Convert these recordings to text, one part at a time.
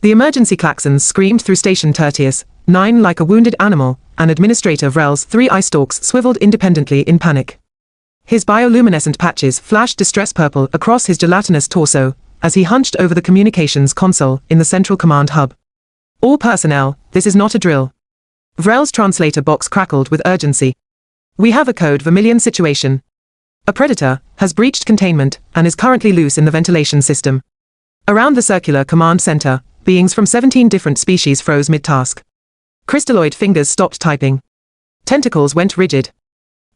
The emergency klaxons screamed through Station Tertius-9 like a wounded animal, and Administrator Vrell's 3 eye stalks swiveled independently in panic. His bioluminescent patches flashed distress purple across his gelatinous torso, as he hunched over the communications console in the central command hub. All personnel, this is not a drill. Vrell's translator box crackled with urgency. We have a code Vermilion situation. A predator has breached containment and is currently loose in the ventilation system. Around the circular command center, beings from 17 different species froze mid-task. Crystalloid fingers stopped typing. Tentacles went rigid.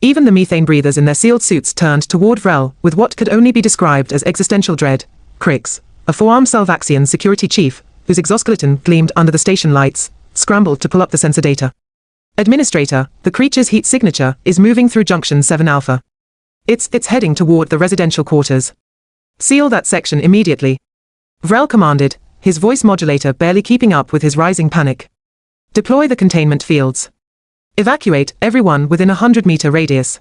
Even the methane breathers in their sealed suits turned toward Vrell with what could only be described as existential dread. Krix, a four-armed Salvaxian security chief, whose exoskeleton gleamed under the station lights, scrambled to pull up the sensor data. Administrator, the creature's heat signature is moving through Junction 7 Alpha. It's heading toward the residential quarters. Seal that section immediately. Vrell commanded, his voice modulator barely keeping up with his rising panic. Deploy the containment fields. Evacuate everyone within a 100-meter radius.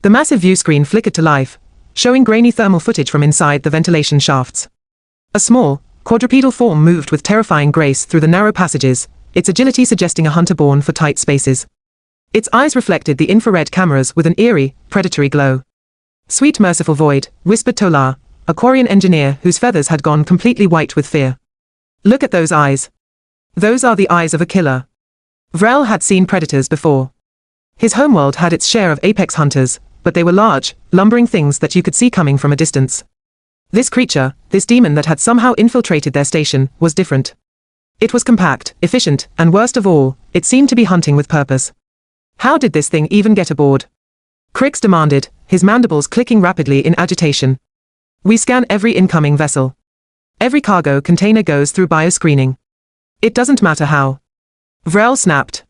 The massive view screen flickered to life, showing grainy thermal footage from inside the ventilation shafts. A small, quadrupedal form moved with terrifying grace through the narrow passages, its agility suggesting a hunter born for tight spaces. Its eyes reflected the infrared cameras with an eerie, predatory glow. Sweet merciful void, whispered Tolar, a Quarian engineer whose feathers had gone completely white with fear. Look at those eyes. Those are the eyes of a killer. Vrell had seen predators before. His homeworld had its share of apex hunters, but they were large, lumbering things that you could see coming from a distance. This creature, this demon that had somehow infiltrated their station, was different. It was compact, efficient, and worst of all, it seemed to be hunting with purpose. How did this thing even get aboard? Krix demanded, his mandibles clicking rapidly in agitation. We scan every incoming vessel. Every cargo container goes through bioscreening. It doesn't matter how. Vrell snapped.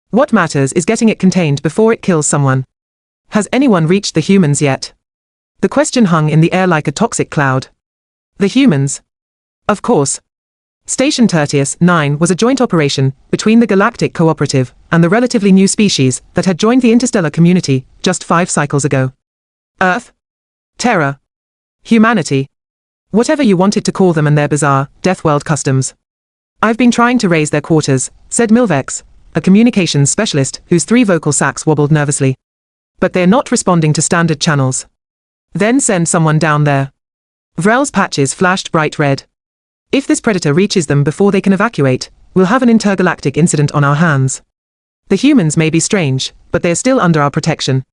What matters is getting it contained before it kills someone. Has anyone reached the humans yet? The question hung in the air like a toxic cloud. The humans? Of course. Station Tertius-9 was a joint operation between the Galactic Cooperative and the relatively new species that had joined the interstellar community just 5 cycles ago. Earth? Terra? Humanity? Whatever you wanted to call them and their bizarre, death-world customs. I've been trying to raise their quarters, said Milvex, a communications specialist whose 3 vocal sacs wobbled nervously. But they're not responding to standard channels. Then send someone down there. Vrell's patches flashed bright red. If this predator reaches them before they can evacuate, we'll have an intergalactic incident on our hands. The humans may be strange, but they're still under our protection.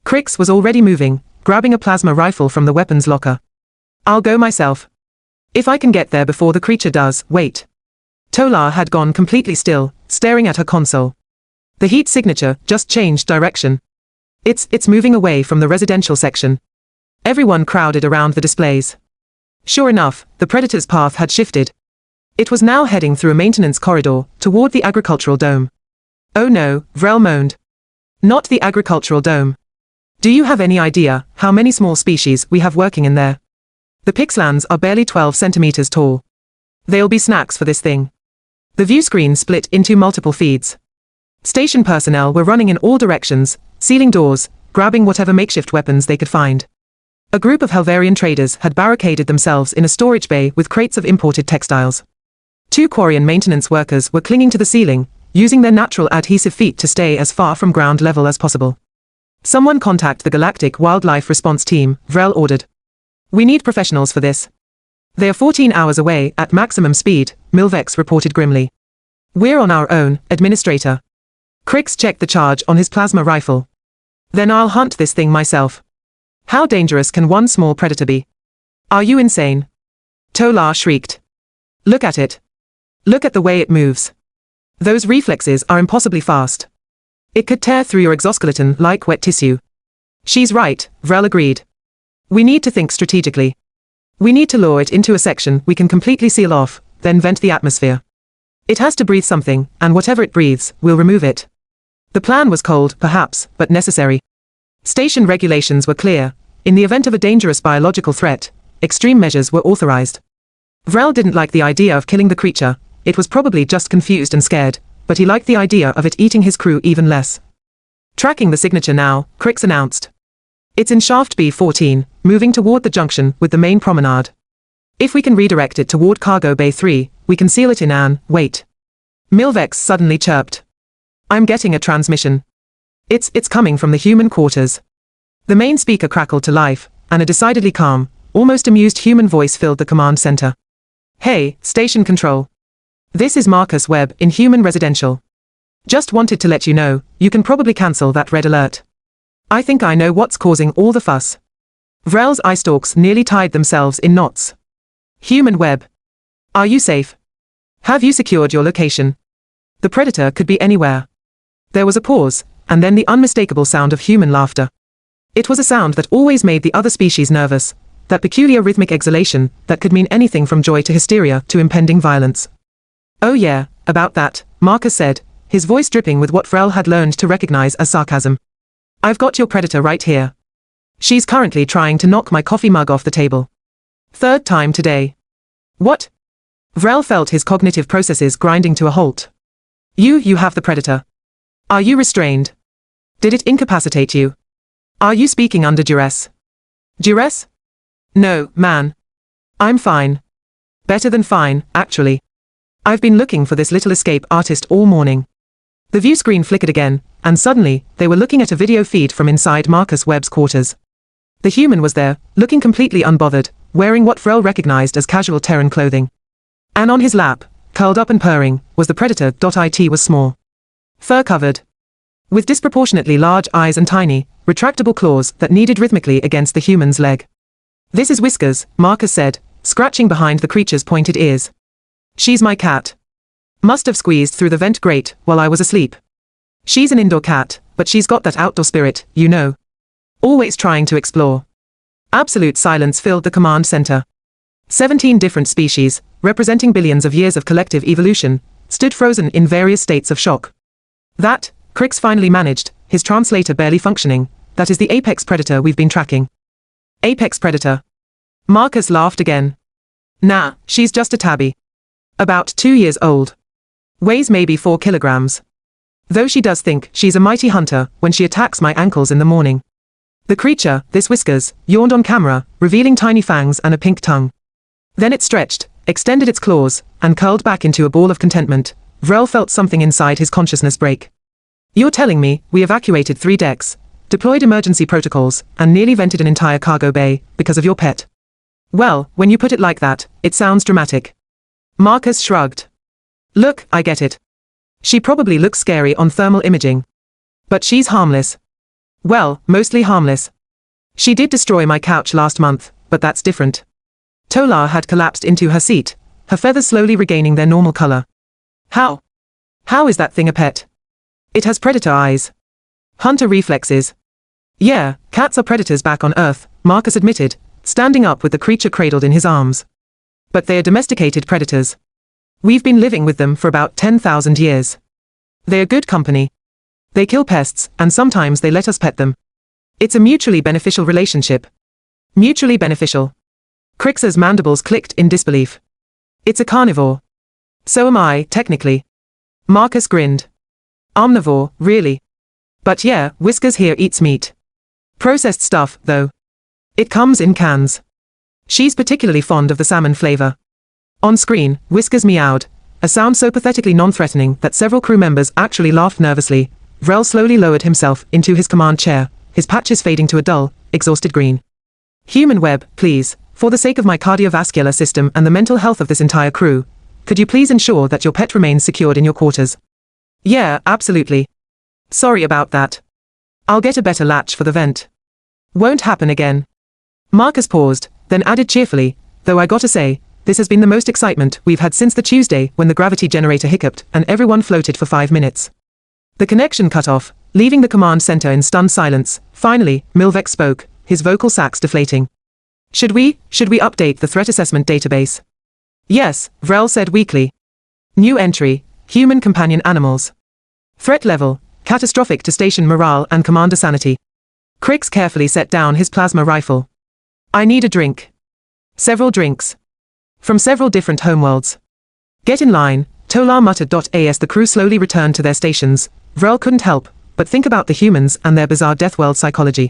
Krix was already moving, grabbing a plasma rifle from the weapons locker. I'll go myself. If I can get there before the creature does, wait. Tolar had gone completely still, staring at her console. The heat signature just changed direction. It's moving away from the residential section. Everyone crowded around the displays. Sure enough, the predator's path had shifted. It was now heading through a maintenance corridor toward the agricultural dome. Oh no, Vrell moaned. Not the agricultural dome. Do you have any idea how many small species we have working in there? The pixelans are barely 12 centimeters tall. They'll be snacks for this thing. The view screen split into multiple feeds. Station personnel were running in all directions, sealing doors, grabbing whatever makeshift weapons they could find. A group of Helvarian traders had barricaded themselves in a storage bay with crates of imported textiles. 2 Quarian maintenance workers were clinging to the ceiling, using their natural adhesive feet to stay as far from ground level as possible. Someone contact the Galactic Wildlife Response Team, Vrell ordered. We need professionals for this. They are 14 hours away at maximum speed, Milvex reported grimly. We're on our own, Administrator. Krix checked the charge on his plasma rifle. Then I'll hunt this thing myself. How dangerous can one small predator be? Are you insane? Tolar shrieked. Look at it. Look at the way it moves. Those reflexes are impossibly fast. It could tear through your exoskeleton like wet tissue. She's right, Vrell agreed. We need to think strategically. We need to lure it into a section we can completely seal off, then vent the atmosphere. It has to breathe something, and whatever it breathes, we'll remove it. The plan was cold, perhaps, but necessary. Station regulations were clear. In the event of a dangerous biological threat, extreme measures were authorized. Vrell didn't like the idea of killing the creature. It was probably just confused and scared, but he liked the idea of it eating his crew even less. Tracking the signature now, Krix announced. It's in shaft B14, moving toward the junction with the main promenade. If we can redirect it toward cargo bay 3, we can seal it in an, wait. Milvex suddenly chirped. I'm getting a transmission. It's coming from the human quarters. The main speaker crackled to life, and a decidedly calm, almost amused human voice filled the command center. Hey, station control. This is Marcus Webb in Human Residential. Just wanted to let you know, you can probably cancel that red alert. I think I know what's causing all the fuss. Vrell's eye stalks nearly tied themselves in knots. Human Webb. Are you safe? Have you secured your location? The predator could be anywhere. There was a pause, and then the unmistakable sound of human laughter. It was a sound that always made the other species nervous, that peculiar rhythmic exhalation that could mean anything from joy to hysteria to impending violence. Oh yeah, about that, Marcus said, his voice dripping with what Vrell had learned to recognize as sarcasm. I've got your predator right here. She's currently trying to knock my coffee mug off the table. Third time today. What? Vrell felt his cognitive processes grinding to a halt. You have the predator. Are you restrained? Did it incapacitate you? Are you speaking under duress? Duress? No, man. I'm fine. Better than fine, actually. I've been looking for this little escape artist all morning. The view screen flickered again, and suddenly, they were looking at a video feed from inside Marcus Webb's quarters. The human was there, looking completely unbothered, wearing what Vrell recognized as casual Terran clothing. And on his lap, curled up and purring, was the predator. It was small. Fur-covered. With disproportionately large eyes and tiny, retractable claws that kneaded rhythmically against the human's leg. This is Whiskers, Marcus said, scratching behind the creature's pointed ears. She's my cat. Must have squeezed through the vent grate while I was asleep. She's an indoor cat, but she's got that outdoor spirit, you know. Always trying to explore. Absolute silence filled the command center. 17 different species, representing billions of years of collective evolution, stood frozen in various states of shock. That, Krix finally managed, his translator barely functioning, that is the apex predator we've been tracking. Apex predator. Marcus laughed again. Nah, she's just a tabby. About 2 years old. Weighs maybe 4 kilograms. Though she does think she's a mighty hunter when she attacks my ankles in the morning. The creature, this Whiskers, yawned on camera, revealing tiny fangs and a pink tongue. Then it stretched, extended its claws, and curled back into a ball of contentment. Vrell felt something inside his consciousness break. You're telling me we evacuated 3 decks, deployed emergency protocols, and nearly vented an entire cargo bay, because of your pet? Well, when you put it like that, it sounds dramatic. Marcus shrugged. Look, I get it. She probably looks scary on thermal imaging. But she's harmless. Well, mostly harmless. She did destroy my couch last month, but that's different. Tolar had collapsed into her seat, her feathers slowly regaining their normal color. How? How is that thing a pet? It has predator eyes. Hunter reflexes. Yeah, cats are predators back on Earth, Marcus admitted, standing up with the creature cradled in his arms. But they are domesticated predators. We've been living with them for about 10,000 years. They are good company. They kill pests, and sometimes they let us pet them. It's a mutually beneficial relationship. Mutually beneficial. Krix's mandibles clicked in disbelief. It's a carnivore. So am I, technically. Marcus grinned. Omnivore, really? But yeah, Whiskers here eats meat. Processed stuff, though. It comes in cans. She's particularly fond of the salmon flavor. On screen, Whiskers meowed, a sound so pathetically non-threatening that several crew members actually laughed nervously. Vrell slowly lowered himself into his command chair, his patches fading to a dull, exhausted green. Human Webb, please, for the sake of my cardiovascular system and the mental health of this entire crew, could you please ensure that your pet remains secured in your quarters? Yeah, absolutely. Sorry about that. I'll get a better latch for the vent. Won't happen again. Marcus paused, then added cheerfully, though I gotta say, this has been the most excitement we've had since the Tuesday when the gravity generator hiccuped and everyone floated for 5 minutes. The connection cut off, leaving the command center in stunned silence. Finally, Milvex spoke, his vocal sacs deflating. Should we update the threat assessment database? Yes, Vrell said weakly. New entry, human companion animals. Threat level, catastrophic to station morale and commander sanity. Krix carefully set down his plasma rifle. I need a drink. Several drinks. From several different homeworlds. Get in line, Tolar muttered. As the crew slowly returned to their stations, Vrell couldn't help but think about the humans and their bizarre death world psychology.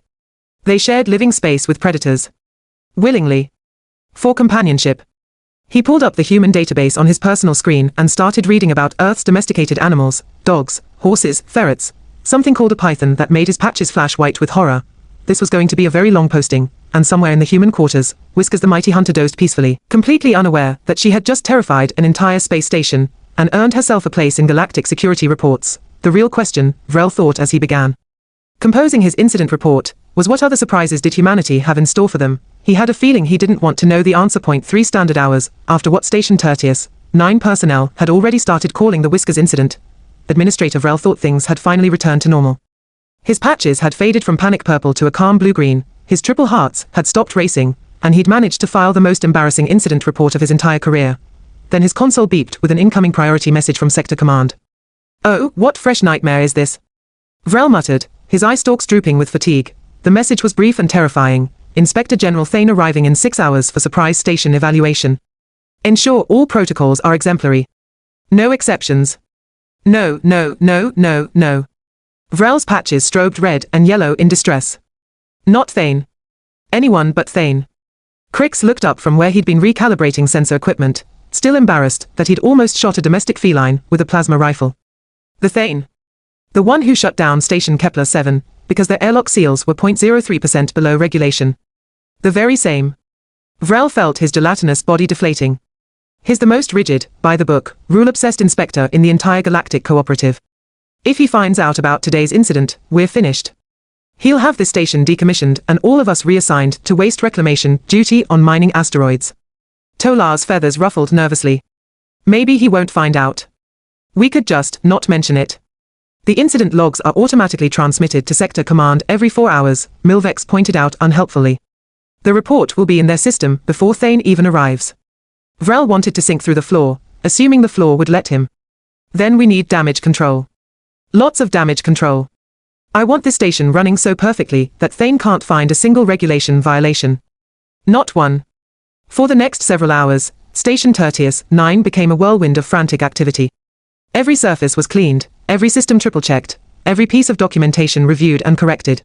They shared living space with predators. Willingly. For companionship. He pulled up the human database on his personal screen and started reading about Earth's domesticated animals, dogs, horses, ferrets, something called a python that made his patches flash white with horror. This was going to be a very long posting, and somewhere in the human quarters, Whiskers the mighty hunter dozed peacefully, completely unaware that she had just terrified an entire space station, and earned herself a place in galactic security reports. The real question, Vrell thought as he began composing his incident report, was what other surprises did humanity have in store for them? He had a feeling he didn't want to know the answer. 3 standard hours, after what Station Tertius-9 personnel had already started calling the Whiskers incident. Administrator Vrell thought things had finally returned to normal. His patches had faded from panic purple to a calm blue-green, his triple hearts had stopped racing, and he'd managed to file the most embarrassing incident report of his entire career. Then his console beeped with an incoming priority message from Sector Command. "Oh, what fresh nightmare is this?" Vrell muttered, his eye stalks drooping with fatigue. The message was brief and terrifying. Inspector General Thane arriving in 6 hours for surprise station evaluation. Ensure all protocols are exemplary. No exceptions. No. Vrell's patches strobed red and yellow in distress. Not Thane. Anyone but Thane. Krix looked up from where he'd been recalibrating sensor equipment, still embarrassed that he'd almost shot a domestic feline with a plasma rifle. The Thane. The one who shut down Station Kepler-7, because their airlock seals were 0.03% below regulation. The very same. Vrell felt his gelatinous body deflating. He's the most rigid, by-the-book, rule-obsessed inspector in the entire galactic cooperative. If he finds out about today's incident, we're finished. He'll have this station decommissioned and all of us reassigned to waste reclamation duty on mining asteroids. Tolar's feathers ruffled nervously. Maybe he won't find out. We could just not mention it. The incident logs are automatically transmitted to Sector Command every 4 hours, Milvex pointed out unhelpfully. The report will be in their system before Thane even arrives. Vrell wanted to sink through the floor, assuming the floor would let him. Then we need damage control. Lots of damage control. I want this station running so perfectly that Thane can't find a single regulation violation. Not one. For the next several hours, Station Tertius-9 became a whirlwind of frantic activity. Every surface was cleaned, every system triple-checked, every piece of documentation reviewed and corrected.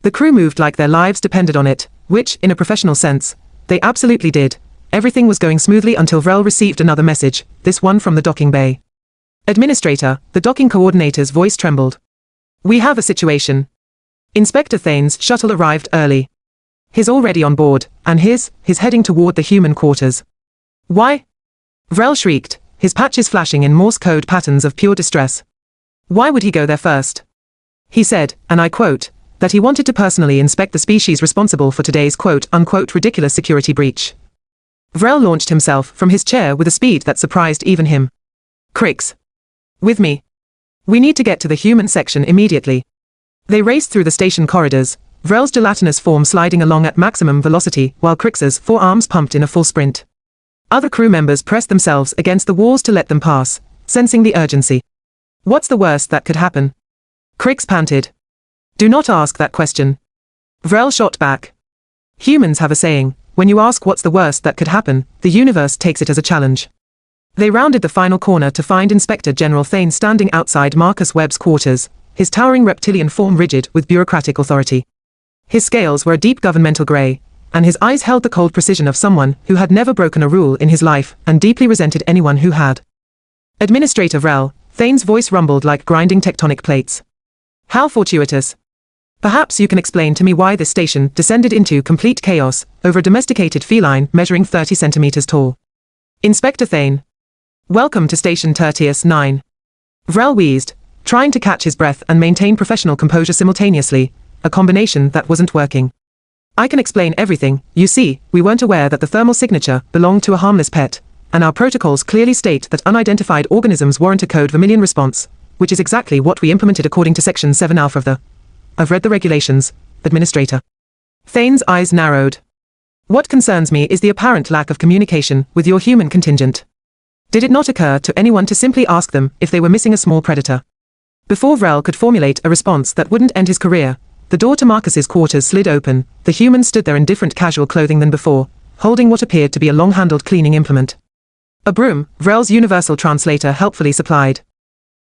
The crew moved like their lives depended on it, which, in a professional sense, they absolutely did. Everything was going smoothly until Vrell received another message, this one from the docking bay. Administrator, the docking coordinator's voice trembled. We have a situation. Inspector Thane's shuttle arrived early. He's already on board, and he's heading toward the human quarters. Why? Vrell shrieked, his patches flashing in Morse code patterns of pure distress. Why would he go there first? He said, and I quote, that he wanted to personally inspect the species responsible for today's quote-unquote ridiculous security breach. Vrell launched himself from his chair with a speed that surprised even him. Krix. With me. We need to get to the human section immediately. They raced through the station corridors, Vrell's gelatinous form sliding along at maximum velocity while Krix's 4 arms pumped in a full sprint. Other crew members pressed themselves against the walls to let them pass, sensing the urgency. What's the worst that could happen? Krix panted. Do not ask that question. Vrell shot back. Humans have a saying, when you ask what's the worst that could happen, the universe takes it as a challenge. They rounded the final corner to find Inspector General Thane standing outside Marcus Webb's quarters, his towering reptilian form rigid with bureaucratic authority. His scales were a deep governmental grey, and his eyes held the cold precision of someone who had never broken a rule in his life and deeply resented anyone who had. Administrator Vrell, Thane's voice rumbled like grinding tectonic plates. How fortuitous. Perhaps you can explain to me why this station descended into complete chaos over a domesticated feline measuring 30 centimeters tall. Inspector Thane. Welcome to Station Tertius-9. Vrell wheezed, trying to catch his breath and maintain professional composure simultaneously, a combination that wasn't working. I can explain everything. You see, we weren't aware that the thermal signature belonged to a harmless pet, and our protocols clearly state that unidentified organisms warrant a code vermilion response, which is exactly what we implemented according to Section 7 Alpha of the... I've read the regulations, Administrator. Thane's eyes narrowed. What concerns me is the apparent lack of communication with your human contingent. Did it not occur to anyone to simply ask them if they were missing a small predator? Before Vrell could formulate a response that wouldn't end his career, the door to Marcus's quarters slid open. The humans stood there in different casual clothing than before, holding what appeared to be a long-handled cleaning implement. A broom, Vrell's universal translator helpfully supplied.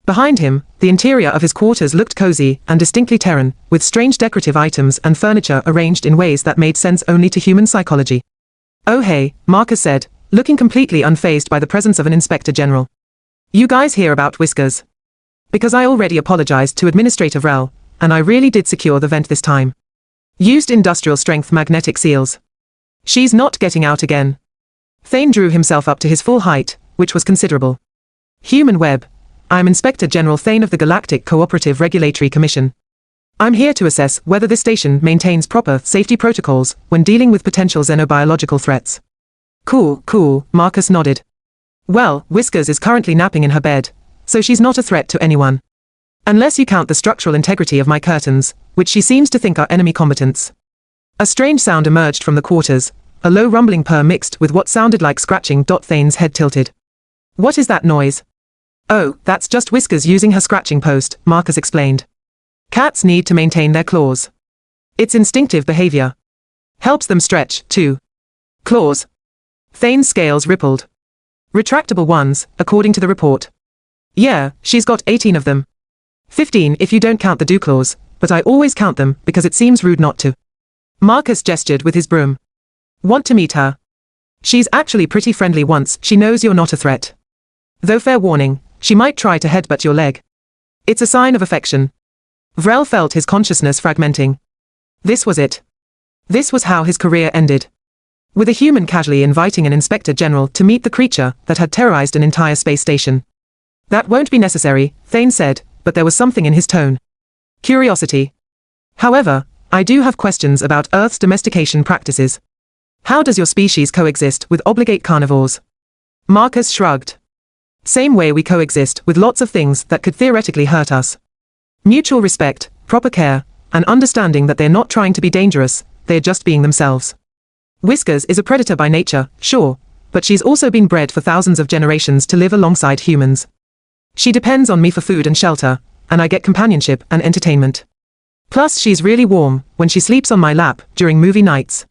Behind him, the interior of his quarters looked cozy and distinctly Terran, with strange decorative items and furniture arranged in ways that made sense only to human psychology. Oh hey, Marcus said, looking completely unfazed by the presence of an Inspector General. You guys hear about Whiskers? Because I already apologized to Administrator Vrell, and I really did secure the vent this time. Used industrial strength magnetic seals. She's not getting out again. Thane drew himself up to his full height, which was considerable. Human Webb. I'm Inspector General Thane of the Galactic Cooperative Regulatory Commission. I'm here to assess whether this station maintains proper safety protocols when dealing with potential xenobiological threats. Cool, Marcus nodded. Well, Whiskers is currently napping in her bed, so she's not a threat to anyone. Unless you count the structural integrity of my curtains, which she seems to think are enemy combatants. A strange sound emerged from the quarters, a low rumbling purr mixed with what sounded like scratching. Thane's head tilted. What is that noise? Oh, that's just Whiskers using her scratching post, Marcus explained. Cats need to maintain their claws. It's instinctive behavior. Helps them stretch, too. Claws. Thane's scales rippled. Retractable ones, according to the report. Yeah, she's got 18 of them. 15 if you don't count the dew claws, but I always count them because it seems rude not to. Marcus gestured with his broom. Want to meet her? She's actually pretty friendly once she knows you're not a threat. Though fair warning, she might try to headbutt your leg. It's a sign of affection. Vrell felt his consciousness fragmenting. This was it. This was how his career ended. With a human casually inviting an Inspector General to meet the creature that had terrorized an entire space station. That won't be necessary, Thane said, but there was something in his tone. Curiosity. However, I do have questions about Earth's domestication practices. How does your species coexist with obligate carnivores? Marcus shrugged. Same way we coexist with lots of things that could theoretically hurt us. Mutual respect, proper care, and understanding that they're not trying to be dangerous, they're just being themselves. Whiskers is a predator by nature, sure, but she's also been bred for thousands of generations to live alongside humans. She depends on me for food and shelter, and I get companionship and entertainment. Plus she's really warm when she sleeps on my lap during movie nights.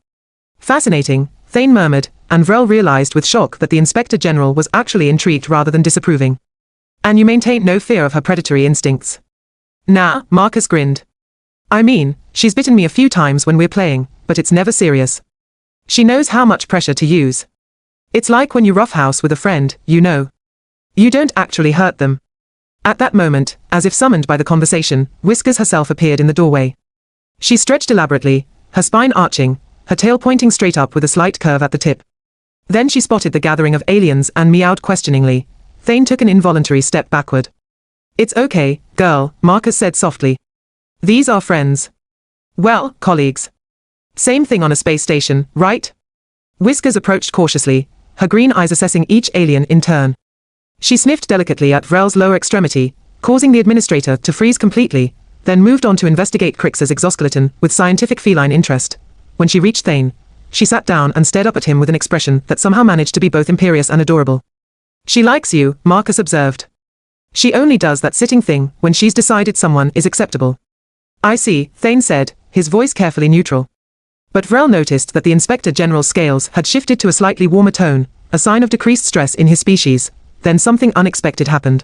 Fascinating, Thane murmured, and Vrell realized with shock that the Inspector General was actually intrigued rather than disapproving. And you maintain no fear of her predatory instincts? Nah, Marcus grinned. I mean, she's bitten me a few times when we're playing, but it's never serious. She knows how much pressure to use. It's like when you roughhouse with a friend, you know. You don't actually hurt them. At that moment, as if summoned by the conversation, Whiskers herself appeared in the doorway. She stretched elaborately, her spine arching, her tail pointing straight up with a slight curve at the tip. Then she spotted the gathering of aliens and meowed questioningly. Thane took an involuntary step backward. It's okay, girl, Marcus said softly. These are friends. Well, colleagues. Same thing on a space station, right? Whiskers approached cautiously, her green eyes assessing each alien in turn. She sniffed delicately at Vrell's lower extremity, causing the administrator to freeze completely, then moved on to investigate Krix's exoskeleton with scientific feline interest. When she reached Thane, she sat down and stared up at him with an expression that somehow managed to be both imperious and adorable. She likes you, Marcus observed. She only does that sitting thing when she's decided someone is acceptable. I see, Thane said, his voice carefully neutral. But Vrell noticed that the Inspector General's scales had shifted to a slightly warmer tone, a sign of decreased stress in his species. Then something unexpected happened.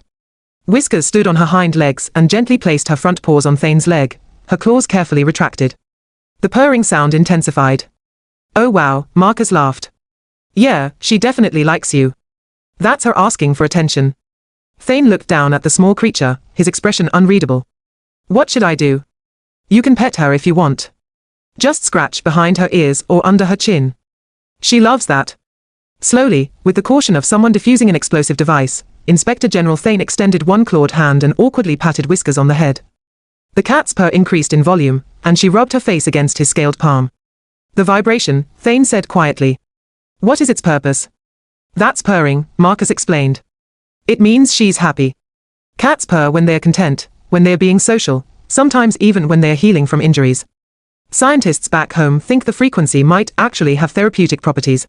Whiskers stood on her hind legs and gently placed her front paws on Thane's leg, her claws carefully retracted. The purring sound intensified. Oh wow, Marcus laughed. Yeah, she definitely likes you. That's her asking for attention. Thane looked down at the small creature, his expression unreadable. What should I do? You can pet her if you want. Just scratch behind her ears or under her chin. She loves that. Slowly, with the caution of someone defusing an explosive device, Inspector General Thane extended one clawed hand and awkwardly patted Whiskers on the head. The cat's purr increased in volume, and she rubbed her face against his scaled palm. The vibration, Thane said quietly. What is its purpose? That's purring, Marcus explained. It means she's happy. Cats purr when they're content, when they're being social, sometimes even when they're healing from injuries. Scientists back home think the frequency might actually have therapeutic properties.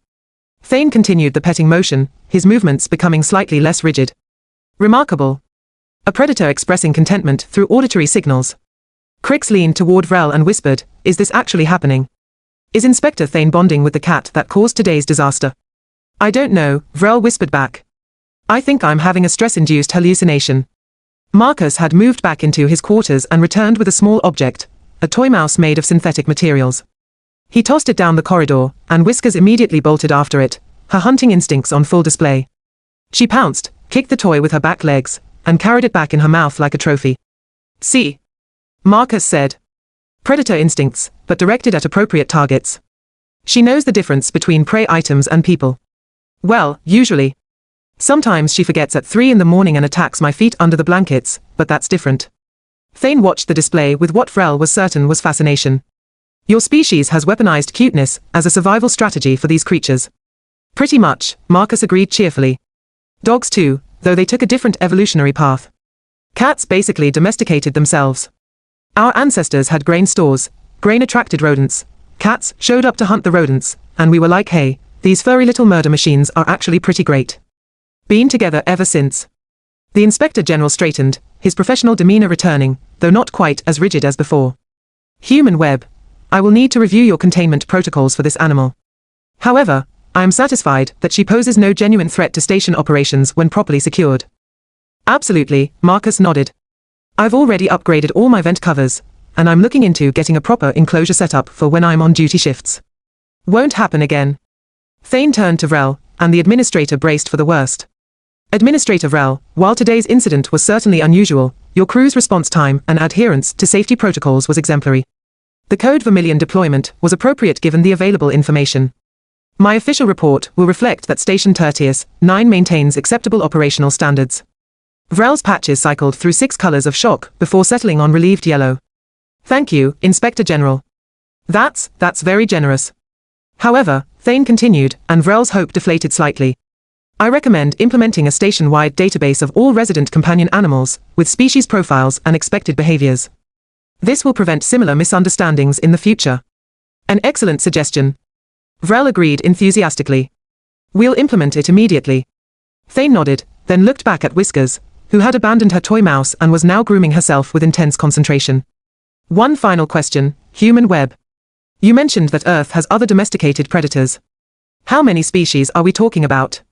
Thane continued the petting motion, his movements becoming slightly less rigid. Remarkable. A predator expressing contentment through auditory signals. Krix leaned toward Vrell and whispered, is this actually happening? Is Inspector Thane bonding with the cat that caused today's disaster? I don't know, Vrell whispered back. I think I'm having a stress-induced hallucination. Marcus had moved back into his quarters and returned with a small object, a toy mouse made of synthetic materials. He tossed it down the corridor, and Whiskers immediately bolted after it, her hunting instincts on full display. She pounced, kicked the toy with her back legs, and carried it back in her mouth like a trophy. "See?" Marcus said. "Predator instincts, but directed at appropriate targets. She knows the difference between prey items and people. Well, usually. Sometimes she forgets at 3 in the morning and attacks my feet under the blankets, but that's different." Thane watched the display with what Vrell was certain was fascination. "Your species has weaponized cuteness as a survival strategy for these creatures." "Pretty much," Marcus agreed cheerfully. "Dogs too, though they took a different evolutionary path. Cats basically domesticated themselves. Our ancestors had grain stores, grain attracted rodents. Cats showed up to hunt the rodents, and we were like, hey, these furry little murder machines are actually pretty great. Been together ever since." The Inspector General straightened, his professional demeanor returning, though not quite as rigid as before. "Human Webb, I will need to review your containment protocols for this animal. However, I am satisfied that she poses no genuine threat to station operations when properly secured." "Absolutely," Marcus nodded. "I've already upgraded all my vent covers, and I'm looking into getting a proper enclosure set up for when I'm on duty shifts." "Won't happen again." Thane turned to Vrell, and the administrator braced for the worst. "Administrator Vrell, while today's incident was certainly unusual, your crew's response time and adherence to safety protocols was exemplary. The Code Vermilion deployment was appropriate given the available information. My official report will reflect that Station Tertius-9 maintains acceptable operational standards." Vrell's patches cycled through 6 colors of shock before settling on relieved yellow. "Thank you, Inspector General. That's very generous." However, Thane continued, and Vrell's hope deflated slightly. "I recommend implementing a station-wide database of all resident companion animals, with species profiles and expected behaviors. This will prevent similar misunderstandings in the future." "An excellent suggestion." Vrell agreed enthusiastically. "We'll implement it immediately." Thane nodded, then looked back at Whiskers, who had abandoned her toy mouse and was now grooming herself with intense concentration. "One final question, Human Webb. You mentioned that Earth has other domesticated predators. How many species are we talking about?"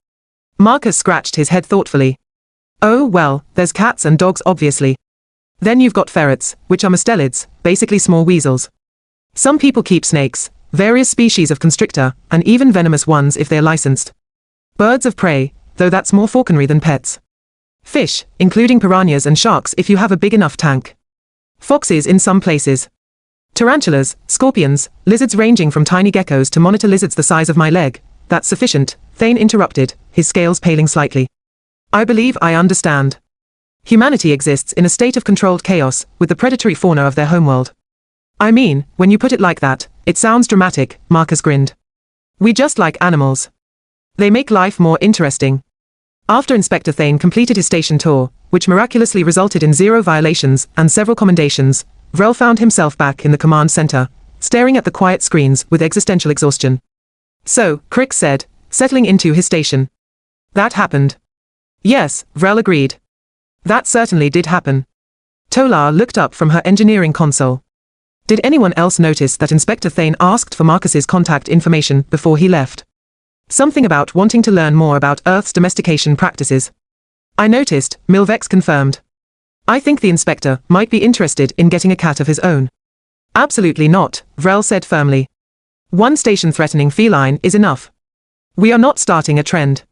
Marcus scratched his head thoughtfully. "Oh well, there's cats and dogs obviously. Then you've got ferrets, which are mustelids, basically small weasels. Some people keep snakes, various species of constrictor, and even venomous ones if they're licensed. Birds of prey, though that's more falconry than pets. Fish, including piranhas and sharks if you have a big enough tank. Foxes in some places. Tarantulas, scorpions, lizards ranging from tiny geckos to monitor lizards the size of my leg. That's sufficient," Thane interrupted, his scales paling slightly. "I believe I understand. Humanity exists in a state of controlled chaos, with the predatory fauna of their homeworld." "I mean, when you put it like that, it sounds dramatic," Marcus grinned. "We just like animals. They make life more interesting." After Inspector Thane completed his station tour, which miraculously resulted in 0 violations and several commendations, Vrell found himself back in the command center, staring at the quiet screens with existential exhaustion. "So," Krix said, settling into his station. "That happened." "Yes," Vrell agreed. "That certainly did happen." Tolar looked up from her engineering console. "Did anyone else notice that Inspector Thane asked for Marcus's contact information before he left? Something about wanting to learn more about Earth's domestication practices." "I noticed," Milvex confirmed. "I think the inspector might be interested in getting a cat of his own." "Absolutely not," Vrell said firmly. "One station-threatening feline is enough. We are not starting a trend."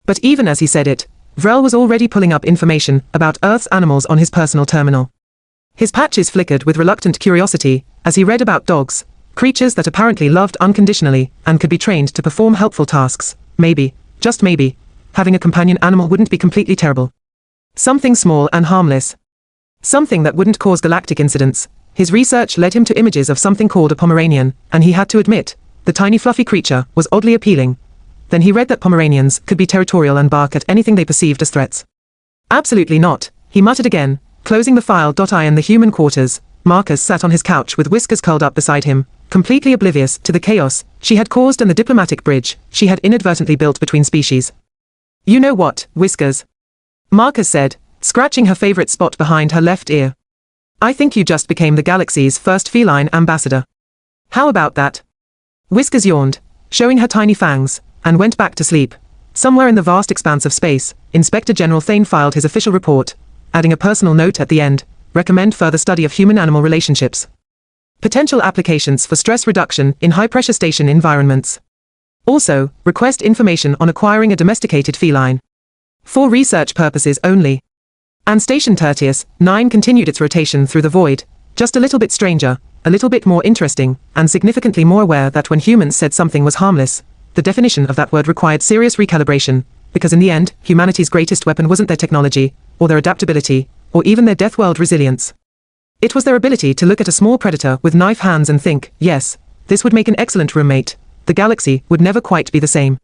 But even as he said it, Vrell was already pulling up information about Earth's animals on his personal terminal. His patches flickered with reluctant curiosity as he read about dogs, creatures that apparently loved unconditionally and could be trained to perform helpful tasks. Maybe, just maybe, having a companion animal wouldn't be completely terrible. Something small and harmless. Something that wouldn't cause galactic incidents. His research led him to images of something called a Pomeranian, and he had to admit, the tiny fluffy creature was oddly appealing. Then he read that Pomeranians could be territorial and bark at anything they perceived as threats. "Absolutely not," he muttered again, closing the file. In the human quarters, Marcus sat on his couch with Whiskers curled up beside him, completely oblivious to the chaos she had caused and the diplomatic bridge she had inadvertently built between species. "You know what, Whiskers?" Marcus said, scratching her favorite spot behind her left ear. "I think you just became the galaxy's first feline ambassador. How about that?" Whiskers yawned, showing her tiny fangs, and went back to sleep. Somewhere in the vast expanse of space, Inspector General Thane filed his official report, adding a personal note at the end, recommend further study of human-animal relationships. Potential applications for stress reduction in high-pressure station environments. Also, request information on acquiring a domesticated feline. For research purposes only. And Station Tertius-9 continued its rotation through the void, just a little bit stranger, a little bit more interesting, and significantly more aware that when humans said something was harmless, the definition of that word required serious recalibration, because in the end, humanity's greatest weapon wasn't their technology, or their adaptability, or even their death world resilience. It was their ability to look at a small predator with knife hands and think, yes, this would make an excellent roommate. The galaxy would never quite be the same.